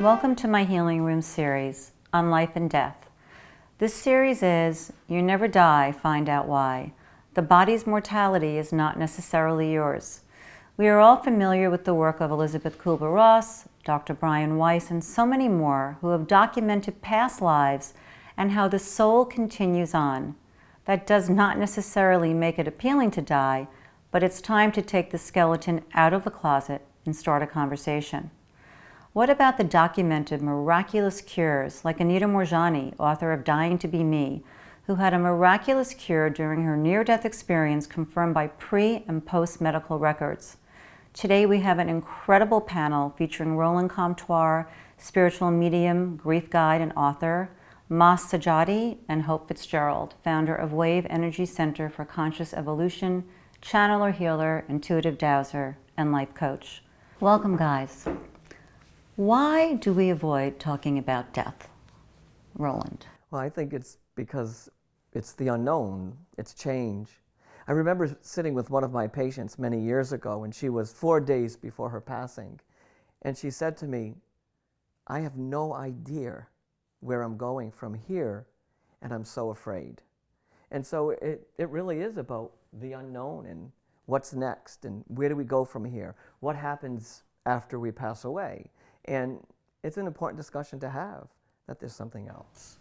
Welcome to my Healing Room series on life and death. This series is You Never Die, Find Out Why. The body's mortality is not necessarily yours. We are all familiar with the work of Elizabeth Kubler-Ross, Dr. Brian Weiss, and so many more who have documented past lives and how the soul continues on. That does not necessarily make it appealing to die, but it's time to take the skeleton out of the closet and start a conversation. What about the documented miraculous cures like Anita Moorjani, author of Dying to Be Me, who had a miraculous cure during her near-death experience confirmed by pre- and post-medical records? Today we have an incredible panel featuring Roland, Comtois, spiritual medium, grief guide, and author, Sajady, and Hope Fitzgerald, founder of Wave Energy Center for Conscious Evolution, channeler, healer, intuitive dowser, and life coach. Welcome, guys. Why do we avoid talking about death? Roland. Well, I think it's because it's the unknown, it's change. I remember sitting with one of my patients many years ago, and she was 4 days before her passing, and she said to me, I have no idea where I'm going from here, and I'm so afraid. And so it really is about the unknown and what's next, and where do we go from here? What happens after we pass away? And it's an important discussion to have, that there's something else.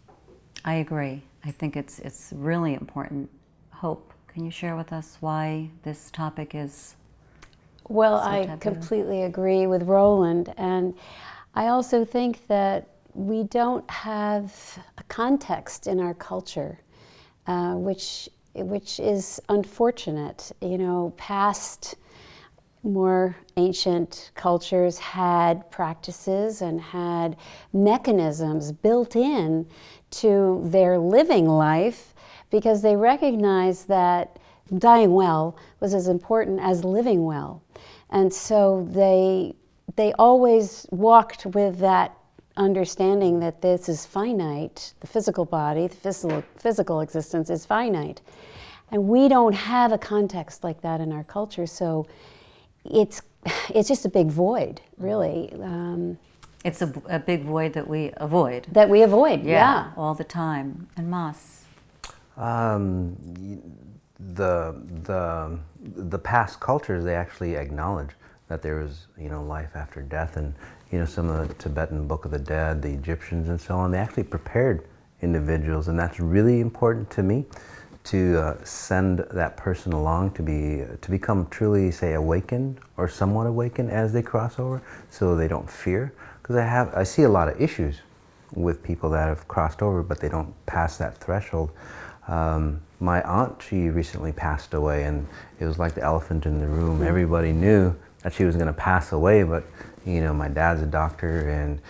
I agree. I think it's really important. Hope, can you share with us why this topic is Well, so I taboo? completely agree with Roland. And I also think that we don't have a context in our culture, which is unfortunate. You know, past more ancient cultures had practices and had mechanisms built in to their living life because they recognized that dying well was as important as living well. And so they always walked with that understanding that this is finite, the physical body, the physical existence is finite. And we don't have a context like that in our culture, so it's just a big void, really. It's a big void that we avoid. That we avoid, yeah. All the time. And Mas? The past cultures, they actually acknowledge that there is, life after death, and some of the Tibetan Book of the Dead, the Egyptians and so on, they actually prepared individuals, and that's really important to me, to send that person along to become truly, say, awakened or somewhat awakened as they cross over, so they don't fear. Because I see a lot of issues with people that have crossed over, but they don't pass that threshold. My aunt, she recently passed away, and it was like the elephant in the room. Everybody knew that she was going to pass away, but my dad's a doctor, and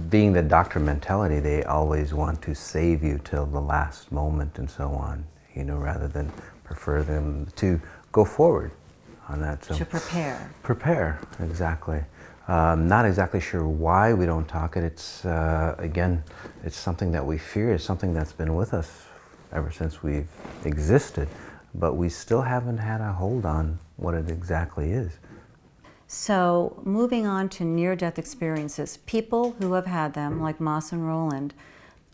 being the doctor mentality, they always want to save you till the last moment and so on, rather than prefer them to go forward on that. So, to prepare. Prepare, exactly. Not exactly sure why we don't talk it. It's, again, it's something that we fear. It's something that's been with us ever since we've existed, but we still haven't had a hold on what it exactly is. So moving on to near-death experiences, people who have had them, like Mas and Roland,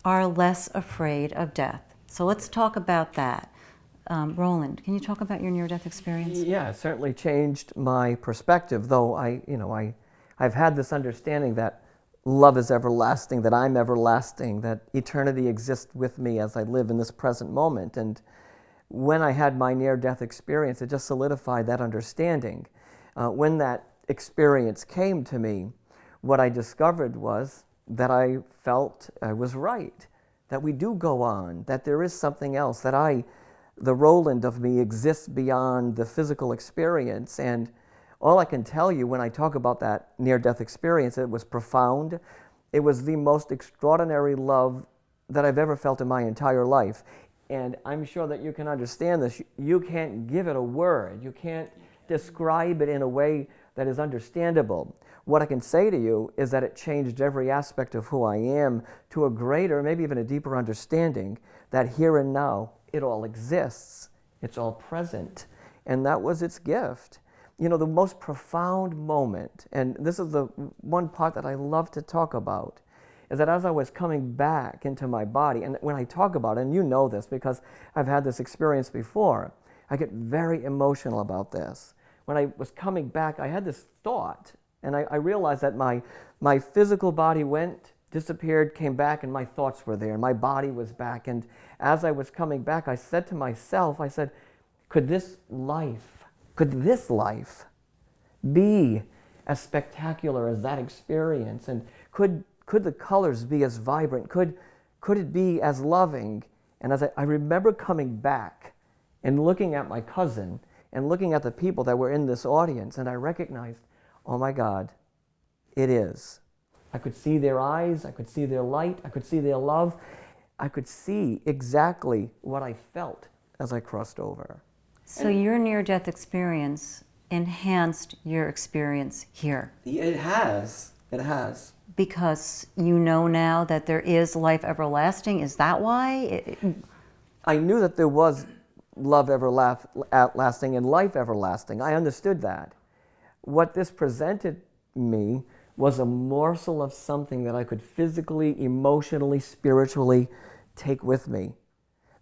are less afraid of death. So let's talk about that. Roland, can you talk about your near-death experience? Yeah, it certainly changed my perspective, though I've had this understanding that love is everlasting, that I'm everlasting, that eternity exists with me as I live in this present moment. And when I had my near-death experience, it just solidified that understanding. When that experience came to me, what I discovered was that I felt I was right, that we do go on, that there is something else, that the Roland of me exists beyond the physical experience. And all I can tell you when I talk about that near-death experience, it was profound. It was the most extraordinary love that I've ever felt in my entire life. And I'm sure that you can understand this. You can't give it a word. You can't describe it in a way that is understandable. What I can say to you is that it changed every aspect of who I am to a greater, maybe even a deeper understanding that here and now it all exists. It's all present. And that was its gift. the most profound moment, and this is the one part that I love to talk about, is that as I was coming back into my body, and when I talk about it, and you know this because I've had this experience before, I get very emotional about this. When I was coming back, I had this thought, and I realized that my physical body disappeared, came back, and my thoughts were there, and my body was back. And as I was coming back, I said to myself, I said, could this life be as spectacular as that experience? And could the colors be as vibrant? Could it be as loving? And as I remember coming back and looking at my cousin and looking at the people that were in this audience, and I recognized, oh my God, it is. I could see their eyes, I could see their light, I could see their love. I could see exactly what I felt as I crossed over. So your near-death experience enhanced your experience here. It has. It has. Because you know now that there is life everlasting. Is that why? I knew that there was love everlasting and life everlasting. I understood that. What this presented me was a morsel of something that I could physically, emotionally, spiritually take with me.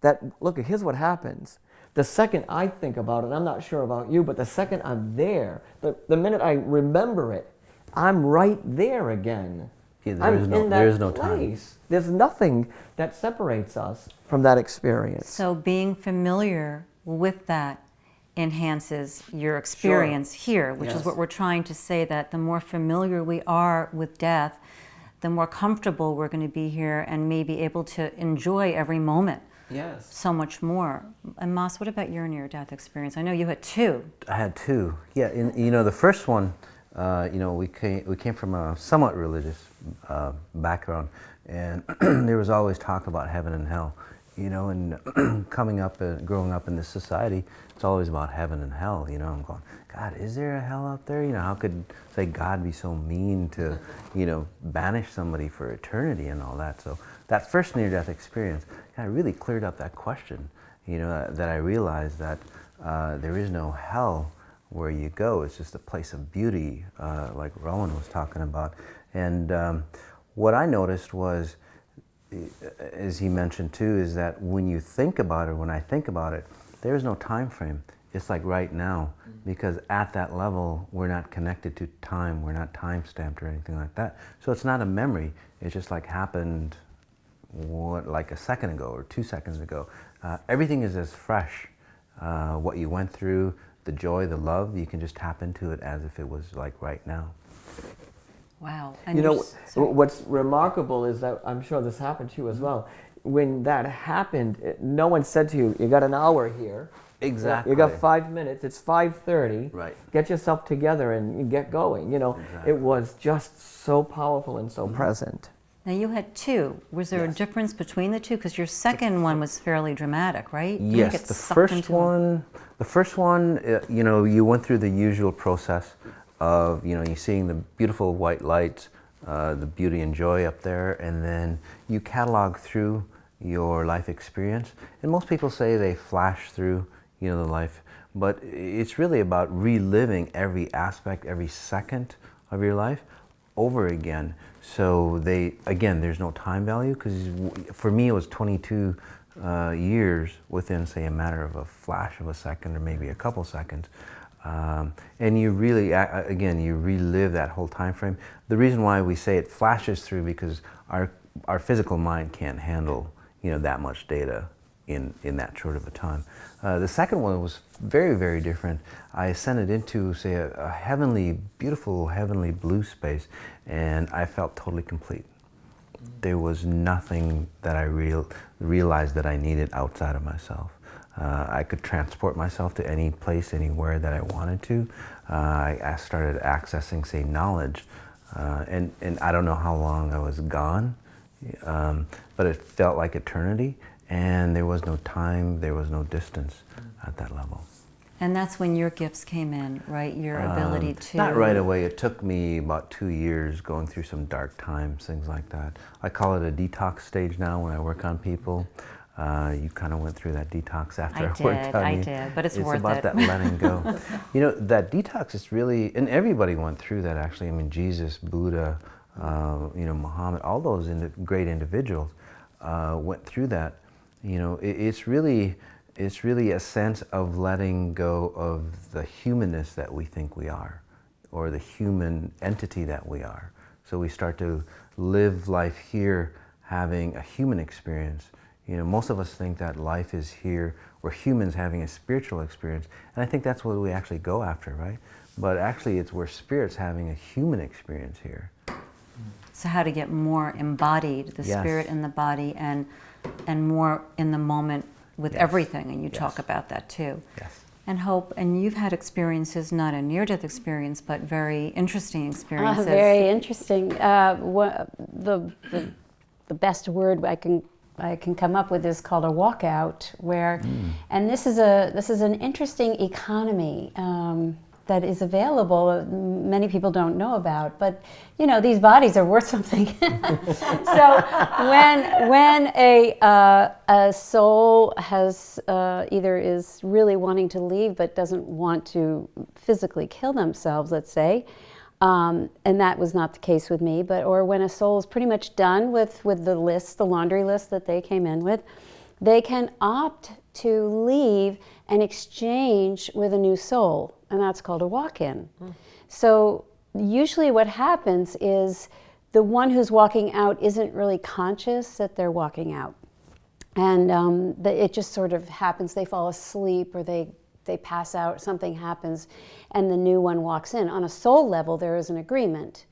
That, look, here's what happens. The second I think about it, I'm not sure about you, but the second I'm there, the minute I remember it, I'm right there again. Yeah, there is no time. There's nothing that separates us from that experience. So being familiar with that enhances your experience here, which is what we're trying to say, that the more familiar we are with death, the more comfortable we're going to be here and maybe able to enjoy every moment. Yes. So much more. And Mas, what about your near-death experience? I know you had two. I had two. Yeah, the first one, we came from a somewhat religious background, and there was always talk about heaven and hell. And coming up and growing up in this society, it's always about heaven and hell. I'm going, God, is there a hell out there? How could, say, God be so mean to, banish somebody for eternity and all that? So that first near-death experience kind of really cleared up that question, that I realized that there is no hell where you go. It's just a place of beauty, like Roland was talking about. And what I noticed was, as he mentioned too, is that when you think about it, when I think about it, there's no time frame. It's like right now, because at that level, we're not connected to time. We're not time stamped or anything like that. So it's not a memory. It's just like happened like a second ago or 2 seconds ago. Everything is as fresh. What you went through, the joy, the love, you can just tap into it as if it was like right now. Wow. And what's remarkable is that, I'm sure this happened to you as well, when that happened, no one said to you, you got an hour here. Exactly. You got 5 minutes, it's 5:30. Right. Get yourself together and get going. Exactly. It was just so powerful and so present. Now you had two. Was there a difference between the two? Because your second one was fairly dramatic, right? Yes, the first one, you went through the usual process of, you seeing the beautiful white lights, the beauty and joy up there, and then you catalog through your life experience. And most people say they flash through, the life, but it's really about reliving every aspect, every second of your life over again. So there's no time value, because for me it was 22 years within, say, a matter of a flash of a second or maybe a couple seconds. And you really, you relive that whole time frame. The reason why we say it flashes through, because our physical mind can't handle, that much data in that short of a time. The second one was very, very different. I ascended into, say, a heavenly, beautiful, heavenly blue space, and I felt totally complete. There was nothing that I realized that I needed outside of myself. I could transport myself to any place, anywhere that I wanted to. I started accessing, say, knowledge, and I don't know how long I was gone, but it felt like eternity, and there was no time, there was no distance at that level. And that's when your gifts came in, right? Your ability to... Not right away. It took me about 2 years going through some dark times, things like that. I call it a detox stage now when I work on people. You kind of went through that detox after I I worked on you. did, but it's worth it. It's about that letting go. You know, that detox is really, and everybody went through that actually. I mean, Jesus, Buddha, you know, Muhammad, all those great individuals went through that. You know, it's really a sense of letting go of the humanness that we think we are, or the human entity that we are. So we start to live life here having a human experience. You know, most of us think that life is here, we're humans having a spiritual experience, and I think that's what we actually go after, right? But actually we're spirits having a human experience here. So how to get more embodied, the Yes. spirit in the body, and more in the moment with Yes. everything, and you Yes. talk about that too. Yes. And Hope, and you've had experiences, not a near-death experience, but very interesting experiences. Very interesting. The best word I can come up with is called a walkout, where, and this is an interesting economy that is available. Many people don't know about, but you know, these bodies are worth something. So when a soul has either is really wanting to leave but doesn't want to physically kill themselves, let's say. And that was not the case with me, or when a soul is pretty much done with the list, the laundry list that they came in with, they can opt to leave and exchange with a new soul, and that's called a walk-in. So usually what happens is the one who's walking out isn't really conscious that they're walking out. And it just sort of happens. They fall asleep, or they pass out, something happens, and the new one walks in. On a soul level, there is an agreement.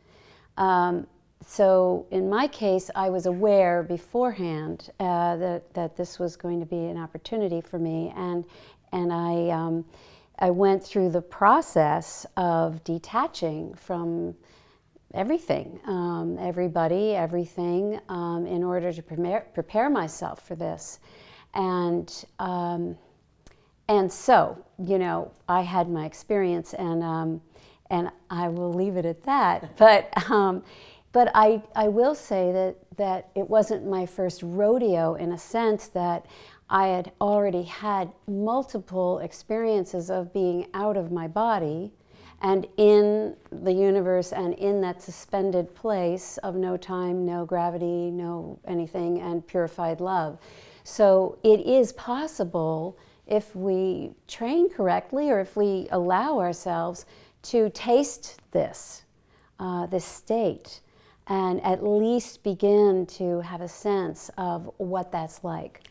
So in my case, I was aware beforehand that this was going to be an opportunity for me, and I went through the process of detaching from everything, everybody, everything, in order to prepare myself for this. And so, you know, I had my experience, and I will leave it at that. But I will say that it wasn't my first rodeo, in a sense that I had already had multiple experiences of being out of my body and in the universe and in that suspended place of no time, no gravity, no anything, and purified love. So it is possible, if we train correctly, or if we allow ourselves to taste this state, and at least begin to have a sense of what that's like.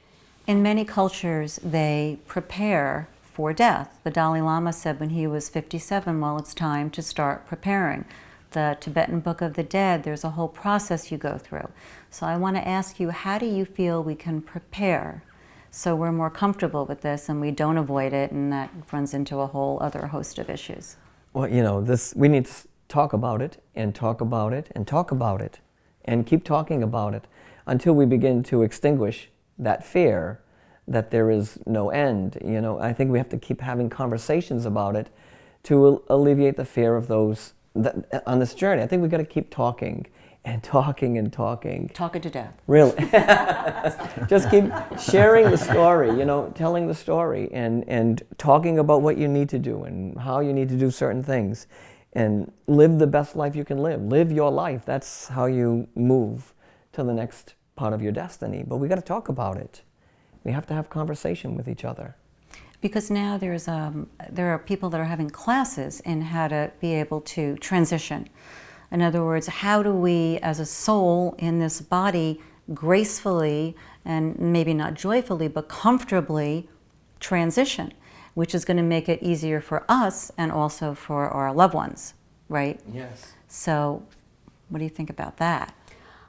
In many cultures, they prepare for death. The Dalai Lama said when he was 57, well, it's time to start preparing. The Tibetan Book of the Dead, there's a whole process you go through. So I want to ask you, how do you feel we can prepare so we're more comfortable with this and we don't avoid it, and that runs into a whole other host of issues? Well, you know, we need to talk about it and talk about it and talk about it and keep talking about it until we begin to extinguish that fear that there is no end. You know, I think we have to keep having conversations about it to alleviate the fear of those on this journey. I think we've got to keep talking and talking and talking. Talk it to death. Really. Just keep sharing the story, you know, telling the story and talking about what you need to do and how you need to do certain things, and live the best life you can live. Live your life. That's how you move to the next part of your destiny. But we got to talk about it. We have to have conversation with each other. Because now there are people that are having classes in how to be able to transition. In other words, how do we, as a soul in this body, gracefully and maybe not joyfully, but comfortably transition, which is going to make it easier for us and also for our loved ones, right? Yes. So what do you think about that?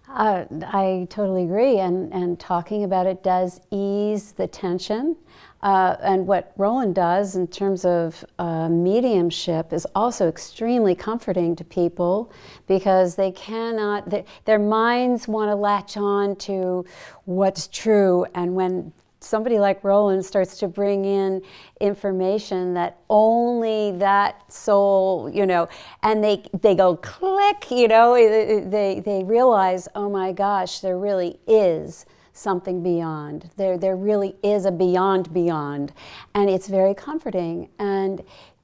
I totally agree, and talking about it does ease the tension. And what Roland does in terms of mediumship is also extremely comforting to people, because they cannot, their minds want to latch on to what's true, and when somebody like Roland starts to bring in information that only that soul, you know, and they go click, you know, they realize, oh my gosh, there really is something beyond. There really is a beyond, and it's very comforting. And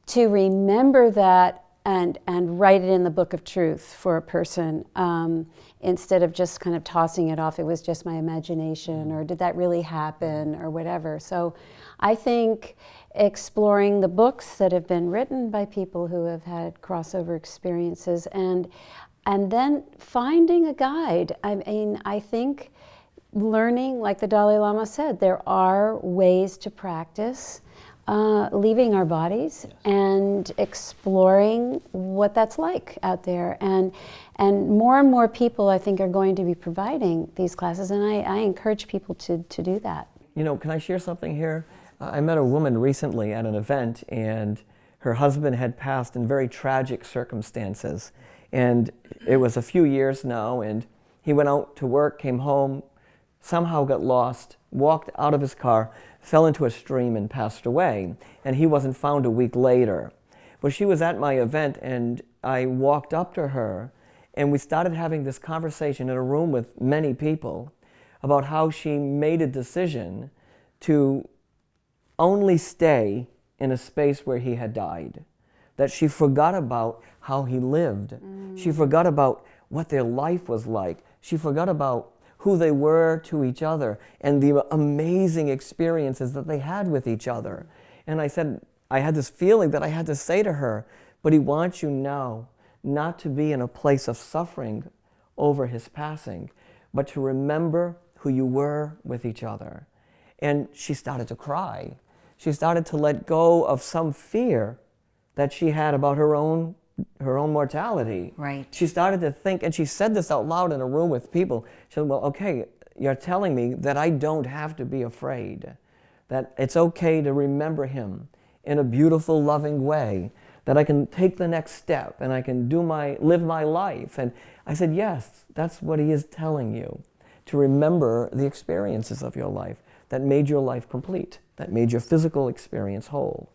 to remember that and write it in the book of truth for a person, instead of just kind of tossing it off, it was just my imagination, or did that really happen, or whatever. So I think exploring the books that have been written by people who have had crossover experiences, and then finding a guide. I mean, I think learning, like the Dalai Lama said, there are ways to practice leaving our bodies and exploring what that's like out there. And more people, I think, are going to be providing these classes, and I encourage people to do that. You know, can I share something here? I met a woman recently at an event, and her husband had passed in very tragic circumstances. And it was a few years now, and he went out to work, came home, somehow got lost, walked out of his car, fell into a stream and passed away. And he wasn't found a week later. But she was at my event, and I walked up to her, and we started having this conversation in a room with many people about how she made a decision to only stay in a space where he had died. That she forgot about how he lived. She forgot about what their life was like. She forgot about who they were to each other and the amazing experiences that they had with each other. And I said, I had this feeling that I had to say to her, but he wants you now not to be in a place of suffering over his passing, but to remember who you were with each other. And she started to cry. She started to let go of some fear that she had about her own mortality. Right. She started to think, and she said this out loud in a room with people. She said, well, okay, you're telling me that I don't have to be afraid, that it's okay to remember him in a beautiful, loving way, that I can take the next step and I can live my life. And I said, yes, that's what he is telling you, to remember the experiences of your life that made your life complete, that made your physical experience whole.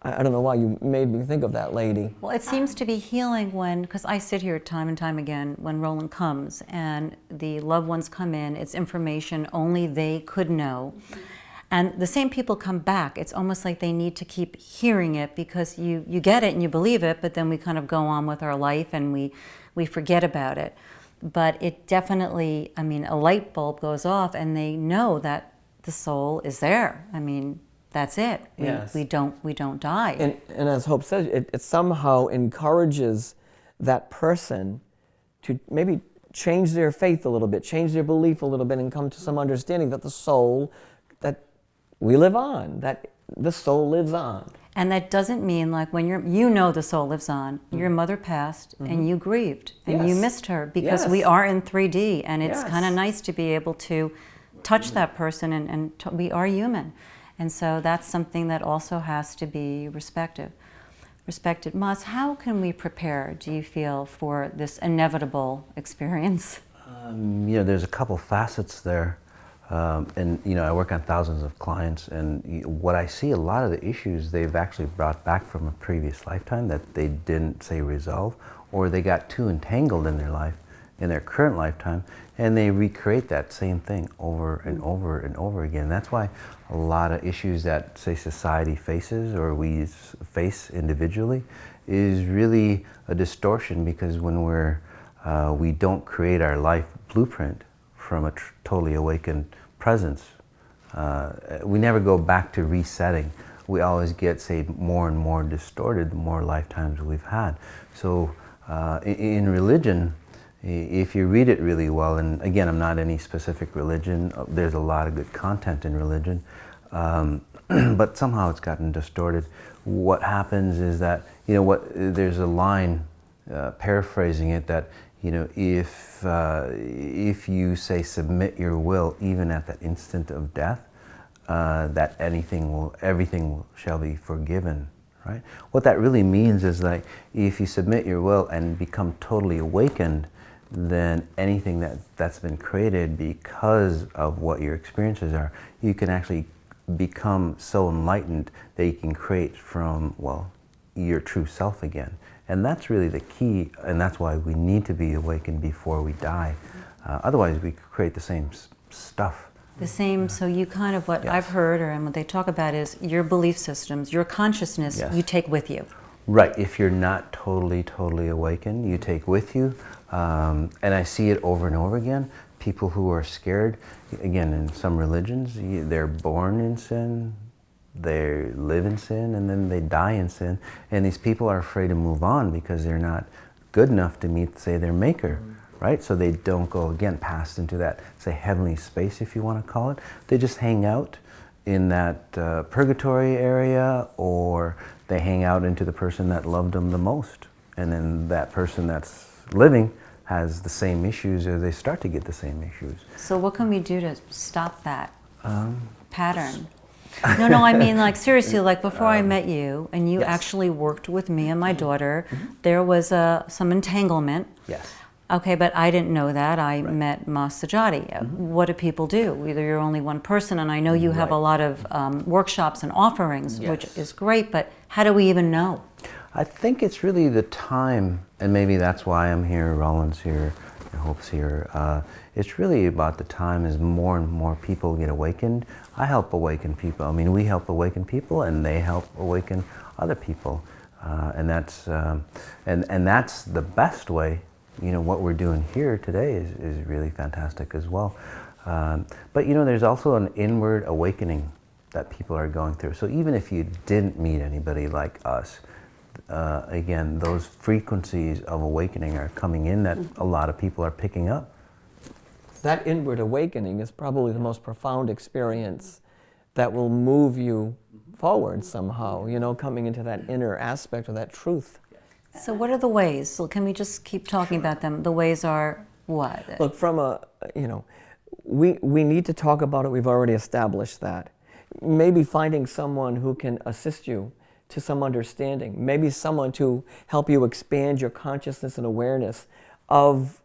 I don't know why you made me think of that lady. Well, it seems to be healing because I sit here time and time again when Roland comes and the loved ones come in, it's information only they could know. And the same people come back. It's almost like they need to keep hearing it because you get it and you believe it, but then we kind of go on with our life and we forget about it. But it definitely, I mean, a light bulb goes off and they know that the soul is there. I mean, that's it. Yes. We don't die. And as Hope says, it somehow encourages that person to maybe change their faith a little bit, change their belief a little bit, and come to some understanding that the soul, that we live on, that the soul lives on. And that doesn't mean like when you know the soul lives on, your mother passed and you grieved and you missed her because we are in 3D and it's kind of nice to be able to touch that person and we are human. And so that's something that also has to be respected. Mas, how can we prepare, do you feel, for this inevitable experience? There's a couple facets there. And I work on thousands of clients, and what I see, a lot of the issues they've actually brought back from a previous lifetime that they didn't, say, resolve, or they got too entangled in their life, in their current lifetime, and they recreate that same thing over and over and over again. That's why a lot of issues that, say, society faces or we face individually is really a distortion, because when we don't create our life blueprint from a totally awakened presence, we never go back to resetting. We always get, say, more and more distorted the more lifetimes we've had. So in religion, if you read it really well, and again, I'm not any specific religion, there's a lot of good content in religion, but somehow it's gotten distorted. What happens is that, there's a line, paraphrasing it, that if you, say, submit your will even at that instant of death, that everything shall be forgiven, right? What that really means is, like, if you submit your will and become totally awakened, then anything that's been created because of what your experiences are, you can actually become so enlightened that you can create from, your true self again. And that's really the key, and that's why we need to be awakened before we die. Otherwise, we create the same stuff The same, so you kind of, what I've heard and what they talk about is your belief systems, your consciousness, you take with you. Right, if you're not totally awakened, you take with you. And I see it over and over again. People who are scared, again, in some religions, they're born in sin, they live in sin, and then they die in sin. And these people are afraid to move on because they're not good enough to meet, say, their maker. Right? So they don't go, again, past into that, say, heavenly space, if you want to call it. They just hang out in that purgatory area, or they hang out into the person that loved them the most. And then that person that's living has the same issues, or they start to get the same issues. So what can we do to stop that pattern? No, I mean, like, seriously, like, before I met you, and you actually worked with me and my daughter, there was some entanglement. Yes. Okay, but I didn't know that. I met Sajady. What do people do? Either you're only one person, and I know you have a lot of workshops and offerings, which is great, but how do we even know? I think it's really the time, and maybe that's why I'm here, Roland's here, Hope's here. It's really about the time as more and more people get awakened. I help awaken people. I mean, we help awaken people, and they help awaken other people. And that's the best way. You know, what we're doing here today is really fantastic as well. But you know, there's also an inward awakening that people are going through. So even if you didn't meet anybody like us, again, those frequencies of awakening are coming in that a lot of people are picking up. That inward awakening is probably the most profound experience that will move you forward somehow, you know, coming into that inner aspect of that truth. So what are the ways? So can we just keep talking about them? The ways are what? Look, from we need to talk about it. We've already established that. Maybe finding someone who can assist you to some understanding. Maybe someone to help you expand your consciousness and awareness of,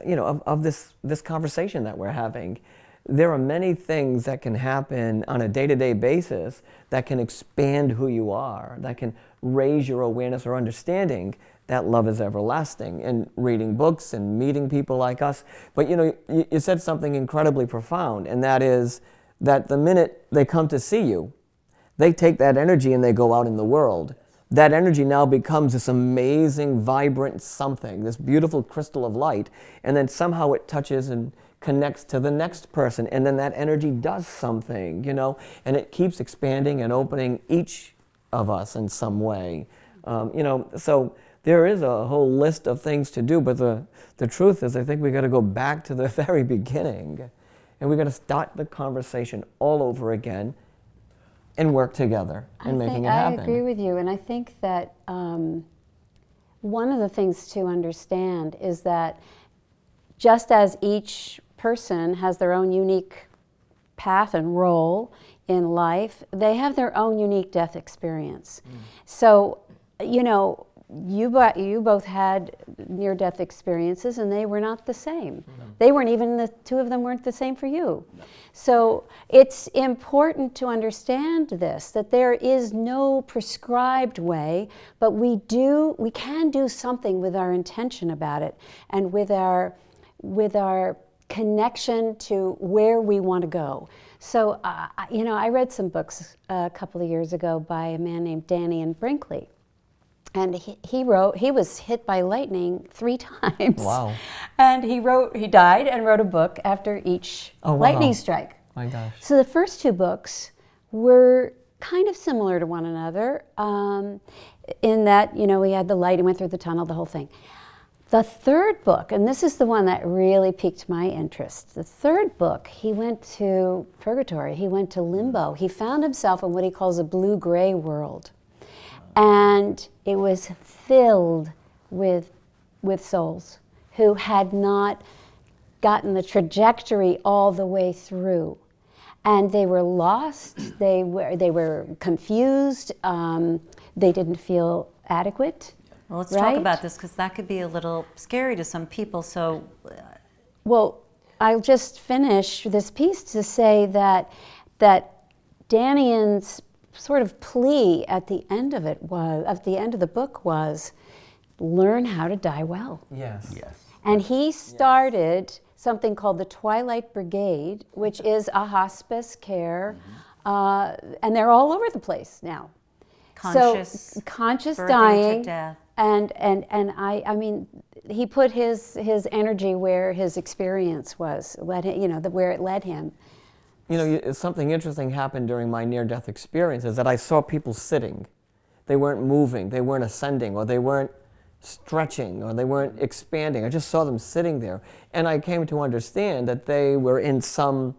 you know, of this conversation that we're having. There are many things that can happen on a day-to-day basis that can expand who you are, that can raise your awareness or understanding that love is everlasting, and reading books and meeting people like us. But you know, you said something incredibly profound, and that is that the minute they come to see you, they take that energy and they go out in the world. That energy now becomes this amazing, vibrant something, this beautiful crystal of light, and then somehow it touches and connects to the next person, and then that energy does something, you know, and it keeps expanding and opening each of us in some way. You know, so there is a whole list of things to do, but the truth is, I think we got to go back to the very beginning, and we got to start the conversation all over again and work together in making it happen. I agree with you, and I think that one of the things to understand is that just as each person has their own unique path and role in life, they have their own unique death experience. So, you know, you both had near-death experiences, and they were not the same. They weren't even, the two of them weren't the same for you. So it's important to understand this, that there is no prescribed way, but we can do something with our intention about it, and with our connection to where we want to go. So, you know, I read some books a couple of years ago by a man named Danny Brinkley. And he was hit by lightning 3 times. Wow. And he died and wrote a book after each lightning strike. My gosh. So the first 2 books were kind of similar to one another in that, you know, he had the light, he went through the tunnel, the whole thing. The third book, and this is the one that really piqued my interest, the third book, he went to purgatory, he went to limbo. He found himself in what he calls a blue-gray world. And it was filled with souls who had not gotten the trajectory all the way through. And they were lost, they were confused, they didn't feel adequate. Well, let's talk about this, because that could be a little scary to some people. So, well, I'll just finish this piece to say that Danian's sort of plea at the end of the book was, learn how to die well. Yes. Yes. And he started something called the Twilight Brigade, which is a hospice care, and they're all over the place now. Conscious birthing dying, to death. and I mean, he put his energy where his experience was, where it led him. You know, something interesting happened during my near-death experience is that I saw people sitting. They weren't moving, they weren't ascending, or they weren't stretching, or they weren't expanding. I just saw them sitting there. And I came to understand that they were in some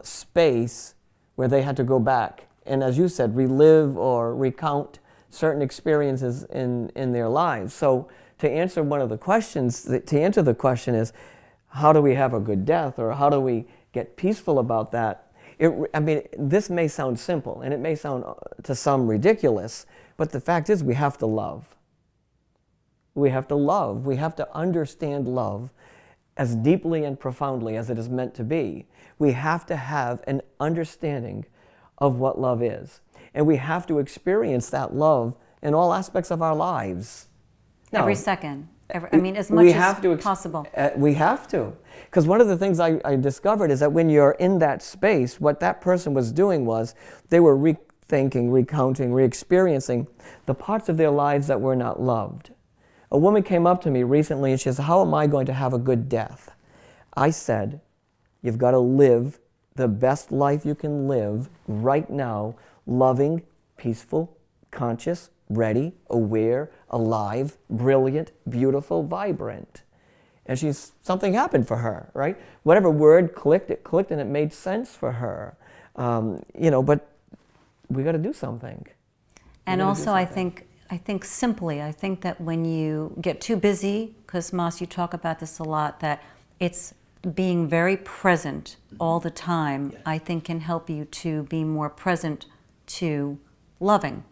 space where they had to go back and, as you said, relive or recount certain experiences in their lives. So to answer one of the questions, to answer the question is, how do we have a good death, or how do we get peaceful about that? I mean, this may sound simple, and it may sound to some ridiculous, but the fact is we have to love. We have to love. We have to understand love as deeply and profoundly as it is meant to be. We have to have an understanding of what love is. And we have to experience that love in all aspects of our lives. Every second. I mean, as much as possible. We have to. Because one of the things I discovered is that when you're in that space, what that person was doing was they were rethinking, recounting, re-experiencing the parts of their lives that were not loved. A woman came up to me recently and she said, how am I going to have a good death? I said, you've got to live the best life you can live right now, loving, peaceful, conscious, ready, aware, alive, brilliant, beautiful, vibrant. And something happened for her, right? Whatever word clicked, it clicked and it made sense for her. But we got to do something. And also, I think that when you get too busy, because Mas, you talk about this a lot, that it's being very present all the time, I think can help you to be more present to loving.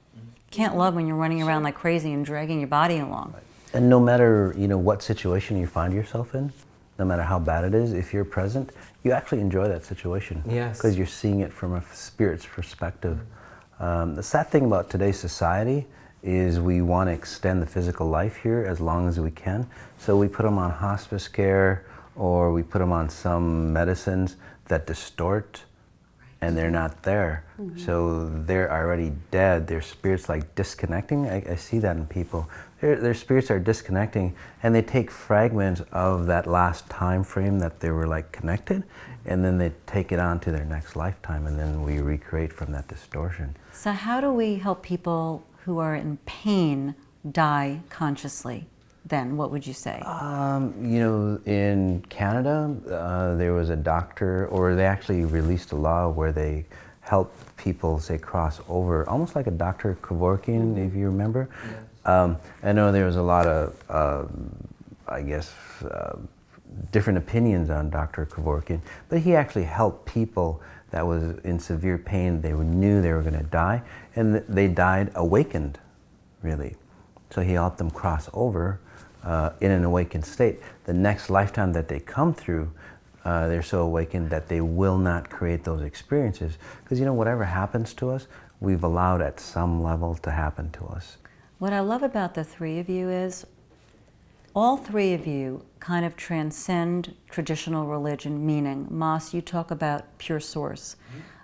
Can't love when you're running around like crazy and dragging your body along. And no matter what situation you find yourself in, no matter how bad it is, if you're present, you actually enjoy that situation. Yes. Because you're seeing it from a spirit's perspective. The sad thing about today's society is we want to extend the physical life here as long as we can. So we put them on hospice care, or we put them on some medicines that distort, and they're not there. So they're already dead. Their spirit's like disconnecting. I see that in people. Their spirits are disconnecting, and they take fragments of that last time frame that they were like connected, and then they take it on to their next lifetime, and then we recreate from that distortion. So how do we help people who are in pain die consciously? Then what would you say? In Canada, there was a doctor, or they actually released a law where they help people, say, cross over, almost like a Dr. Kevorkian, if you remember. Yes. I know there was a lot of, different opinions on Dr. Kevorkian, but he actually helped people that was in severe pain. They knew they were going to die, and they died awakened, really. So he helped them cross over in an awakened state. The next lifetime that they come through, they're so awakened that they will not create those experiences. Because whatever happens to us, we've allowed at some level to happen to us. What I love about the three of you is all three of you kind of transcend traditional religion, meaning, Mas, you talk about pure source.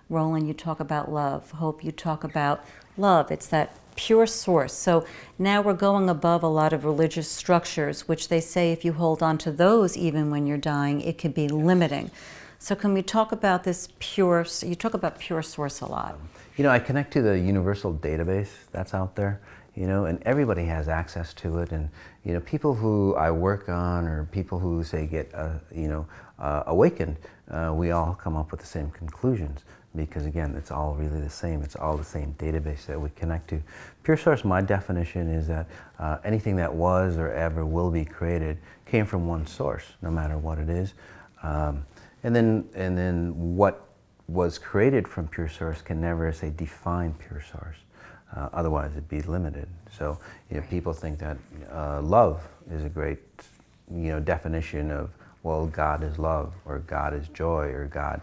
Roland, you talk about love. Hope, you talk about love. It's that pure source. So now we're going above a lot of religious structures, which they say if you hold on to those even when you're dying, it could be limiting. So can we talk about this pure, you talk about pure source a lot. I connect to the universal database that's out there, and everybody has access to it. And, people who I work on, or people who say get, awakened, we all come up with the same conclusions. Because again, it's all really the same. It's all the same database that we connect to. Pure source, my definition is that anything that was or ever will be created came from one source, no matter what it is. And then what was created from pure source can never, say, define pure source. Otherwise, it'd be limited. So, people think that love is a great, definition of, well, God is love, or God is joy, or God.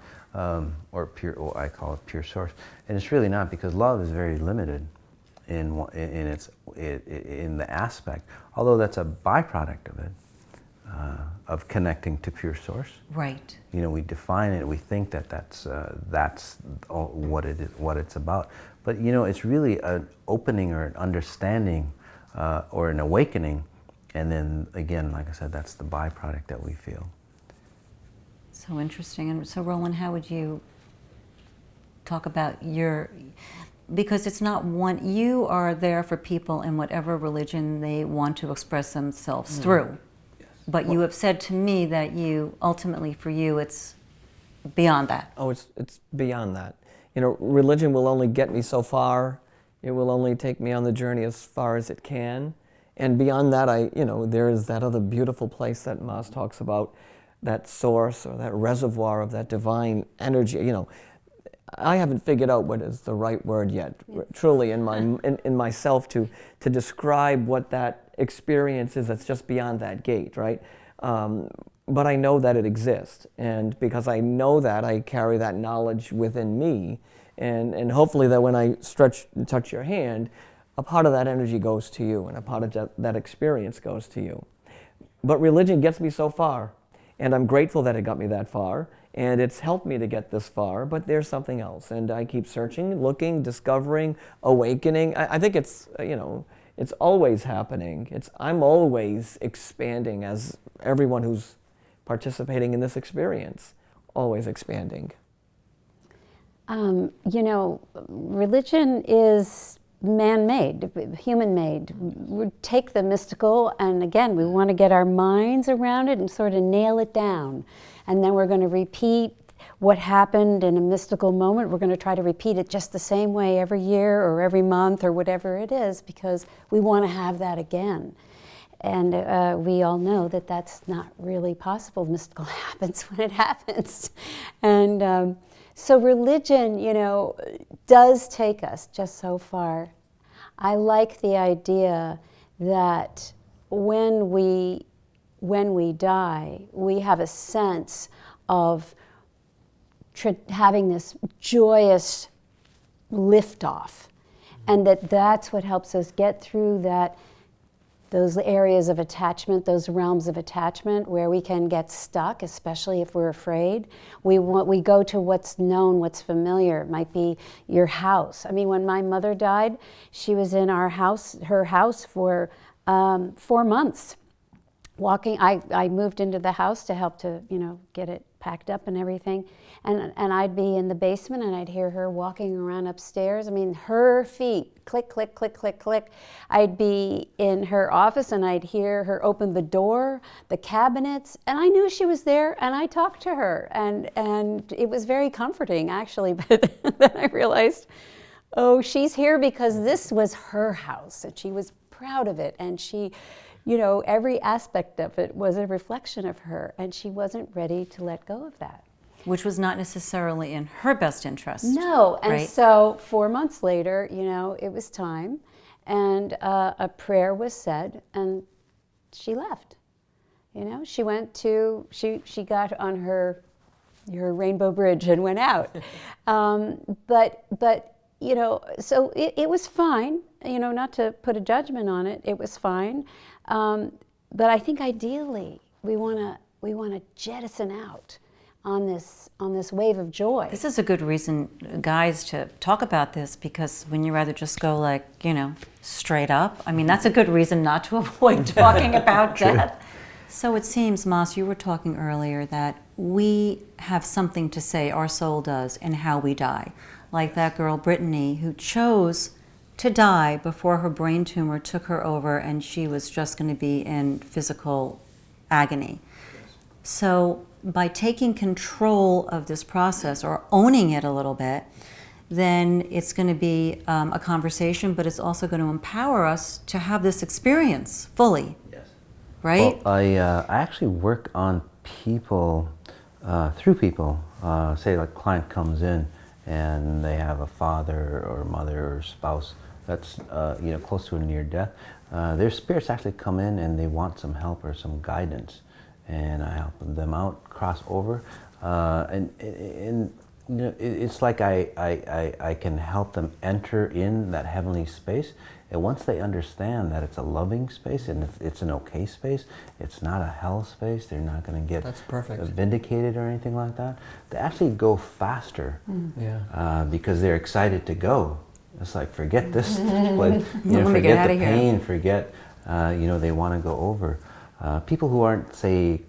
Or pure, well, I call it pure source, and it's really not, because love is very limited in the aspect. Although that's a byproduct of it, of connecting to pure source. Right. You know, we define it, we think that that's what it is, what it's about. But you know, it's really an opening or an understanding or an awakening. And then again, like I said, that's the byproduct that we feel. So interesting. And so Roland, how would you talk about because it's not one, you are there for people in whatever religion they want to express themselves through. Yes. But you have said to me that you, ultimately for you, it's beyond that. Oh, it's beyond that. You know, religion will only get me so far. It will only take me on the journey as far as it can. And beyond that, there is that other beautiful place that Mas talks about, that source or that reservoir of that divine energy. You know, I haven't figured out what is the right word yet, truly, in myself to describe what that experience is that's just beyond that gate, right? But I know that it exists, and because I know that, I carry that knowledge within me, and hopefully that when I stretch and touch your hand, a part of that energy goes to you, and a part of that experience goes to you. But religion gets me so far, and I'm grateful that it got me that far, and it's helped me to get this far, but there's something else, and I keep searching, looking, discovering, awakening. I think it's, it's always happening. I'm always expanding as everyone who's participating in this experience, always expanding. Religion is man-made, human-made. We take the mystical, and again, we want to get our minds around it and sort of nail it down. And then we're going to repeat what happened in a mystical moment. We're going to try to repeat it just the same way every year or every month or whatever it is, because we want to have that again. And we all know that that's not really possible. Mystical happens when it happens. And so religion, does take us just so far. I like the idea that when we die, we have a sense of having this joyous liftoff, and that's what helps us get through those areas of attachment, those realms of attachment where we can get stuck, especially if we're afraid. We go to what's known, what's familiar. It might be your house. I mean, when my mother died, she was in her house for 4 months. I moved into the house to help to, get it packed up and everything. And I'd be in the basement and I'd hear her walking around upstairs. I mean, her feet, click, click, click, click, click. I'd be in her office and I'd hear her open the door, the cabinets, and I knew she was there, and I talked to her. And it was very comforting, actually. But then I realized, oh, she's here because this was her house and she was proud of it, and she, every aspect of it was a reflection of her, and she wasn't ready to let go of that. Which was not necessarily in her best interest. No, and right? So 4 months later, it was time, and a prayer was said, and she left. She went to, she got on her Rainbow Bridge and went out. But so it was fine, not to put a judgment on it, it was fine. But I think ideally we want to jettison out on this wave of joy. This is a good reason, guys, to talk about this, because when you rather just go straight up, I mean, that's a good reason not to avoid talking about death. So it seems, Mas, you were talking earlier that we have something to say, our soul does, in how we die. Like that girl, Brittany, who chose to die before her brain tumor took her over and she was just going to be in physical agony. So by taking control of this process, or owning it a little bit, then it's going to be a conversation, but it's also going to empower us to have this experience fully. Yes. Right? Well, I actually work on people, through people. Say like a client comes in and they have a father or mother or spouse that's close to a near death. Their spirits actually come in and they want some help or some guidance, and I help them out, cross over, and it's like I can help them enter in that heavenly space, And once they understand that it's a loving space and it's an okay space, it's not a hell space, they're not going to get That's perfect. vindicated or anything like that, they actually go faster Yeah. because they're excited to go. It's like, forget this place, Let me get forget outta the here. pain, forget, they want to go over. People who aren't, say,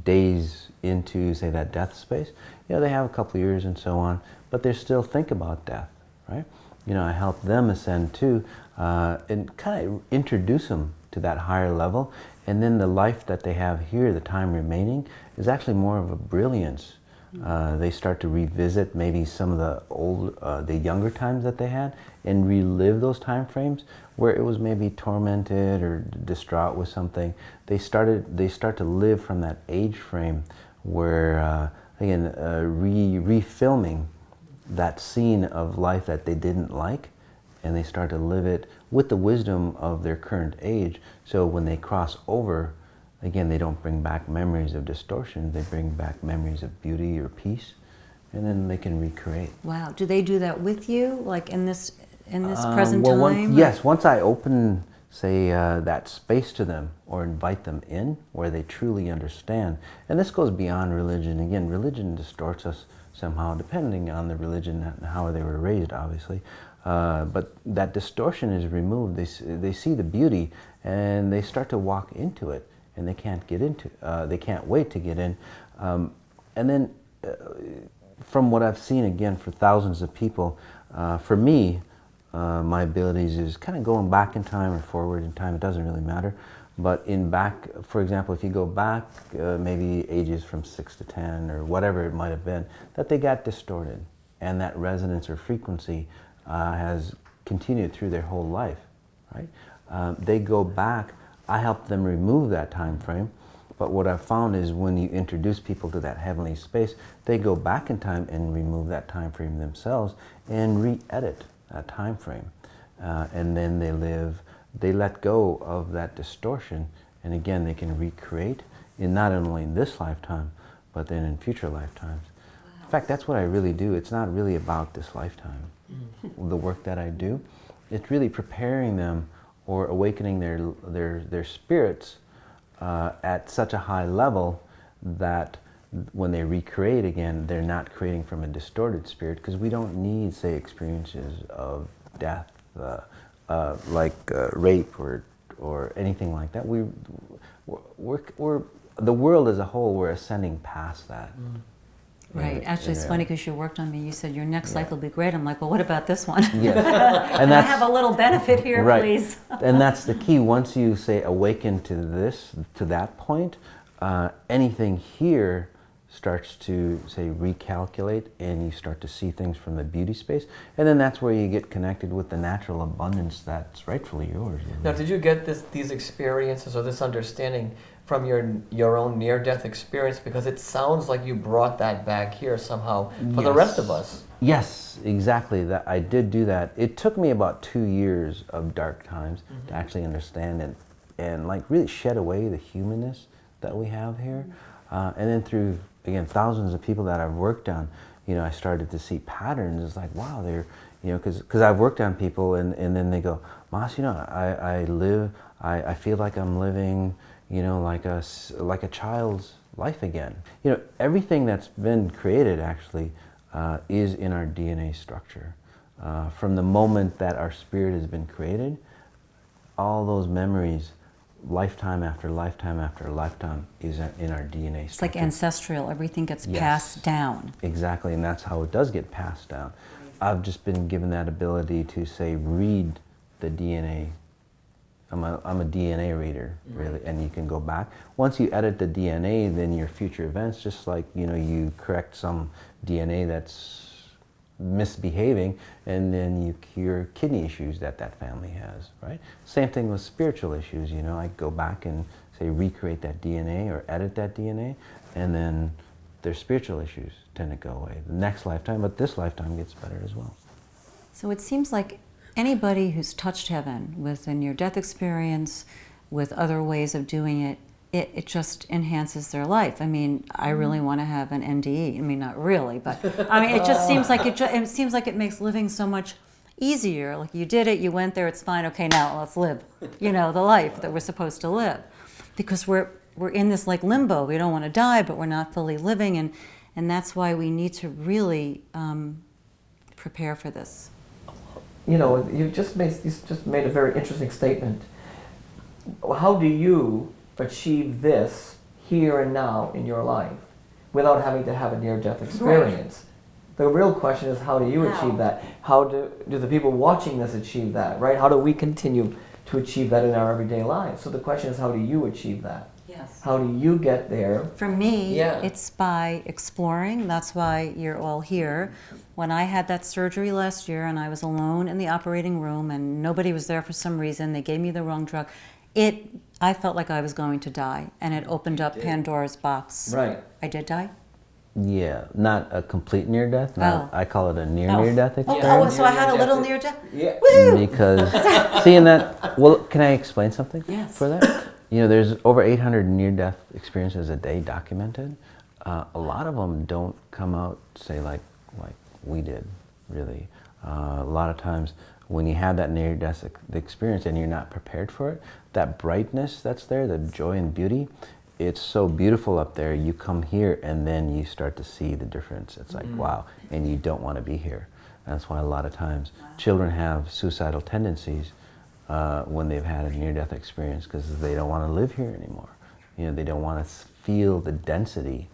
days into, say, that death space, they have a couple of years and so on, but they still think about death, right? I help them ascend too, and kind of introduce them to that higher level, and then the life that they have here, the time remaining, is actually more of a brilliance. They start to revisit maybe some of the younger times that they had, and relive those time frames where it was maybe tormented or distraught with something. They start to live from that age frame where, again, refilming that scene of life that they didn't like, and they start to live it with the wisdom of their current age. So when they cross over, again, they don't bring back memories of distortion, they bring back memories of beauty or peace, and then they can recreate. Wow. Do they do that with you, like in this present well, time? Yes, once I open, say, that space to them or invite them in where they truly understand, and this goes beyond religion. Again, religion distorts us somehow, depending on the religion and how they were raised, obviously. But that distortion is removed. They see the beauty, and they start to walk into it, and they can't get into. They can't wait to get in. And then, from what I've seen, again, for thousands of people, for me, my abilities is kind of going back in time or forward in time. It doesn't really matter. But for example, if you go back maybe ages from 6 to 10 or whatever it might have been, that they got distorted, and that resonance or frequency has continued through their whole life, right? They go back. I help them remove that time frame. But what I've found is when you introduce people to that heavenly space, they go back in time and remove that time frame themselves and re-edit that time frame. And then they let go of that distortion, and again, they can recreate in not only in this lifetime, but then in future lifetimes. Wow. In fact, that's what I really do. It's not really about this lifetime, the work that I do. It's really preparing them or awakening their spirits at such a high level that when they recreate again, they're not creating from a distorted spirit, because we don't need, say, experiences of death, like rape or anything like that. We're the world as a whole, we're ascending past that. Right. Actually, it's funny because you worked on me. You said your next life will be great. I'm like, well, what about this one? Yes. And I have a little benefit here, right. please. And that's the key. Once you say awaken to that point, anything here starts to, say, recalculate, and you start to see things from the beauty space. And then that's where you get connected with the natural abundance that's rightfully yours. Now, did you get these experiences or this understanding from your own near-death experience? Because it sounds like you brought that back here somehow for the rest of us. Yes, exactly. That I did do that. It took me about 2 years of dark times to actually understand and like really shed away the humanness that we have here. And then through, again, thousands of people that I've worked on, I started to see patterns. It's like, wow, they're, because I've worked on people, and then they go, Mas, I feel like I'm living, like a child's life again. Everything that's been created actually is in our DNA structure. From the moment that our spirit has been created, all those memories, lifetime after lifetime after lifetime, is in our DNA structure. It's like ancestral. Everything gets passed down. Exactly, and that's how it does get passed down. I've just been given that ability to, say, read the DNA. I'm a DNA reader, really, and you can go back. Once you edit the DNA, then your future events, just like, you correct some DNA that's misbehaving, and then you cure kidney issues that family has, right? Same thing with spiritual issues, I go back and, say, recreate that DNA or edit that DNA, and then their spiritual issues tend to go away the next lifetime, but this lifetime gets better as well. So it seems like anybody who's touched heaven with a near-death experience, with other ways of doing it, it just enhances their life. I mean, I really want to have an NDE. I mean, not really, but I mean, it just seems like it makes living so much easier. Like you did it, you went there, it's fine. Okay, now let's live, the life that we're supposed to live, because we're in this like limbo. We don't want to die, but we're not fully living, and that's why we need to really prepare for this. You just made a very interesting statement. How do you achieve this here and now in your life without having to have a near-death experience? Right. The real question is, how do you achieve that? How do the people watching this achieve that, right? How do we continue to achieve that in our everyday lives? So the question is, how do you achieve that? Yes. How do you get there? For me, it's by exploring. That's why you're all here. When I had that surgery last year and I was alone in the operating room and nobody was there for some reason, they gave me the wrong drug, I felt like I was going to die, and it opened up Pandora's box. Right. I did die? Yeah, not a complete near death. I call it a near death experience. Oh, so I had a little near death? Yeah. Woo-hoo! Because seeing that, well, can I explain something for that? There's over 800 near-death experiences a day documented. A lot of them don't come out, say, like we did, really. A lot of times when you have that near-death experience and you're not prepared for it, that brightness that's there, the joy and beauty, it's so beautiful up there. You come here and then you start to see the difference. It's like, wow, and you don't want to be here. That's why a lot of times children have suicidal tendencies when they've had a near-death experience, because they don't want to live here anymore. They don't want to feel the density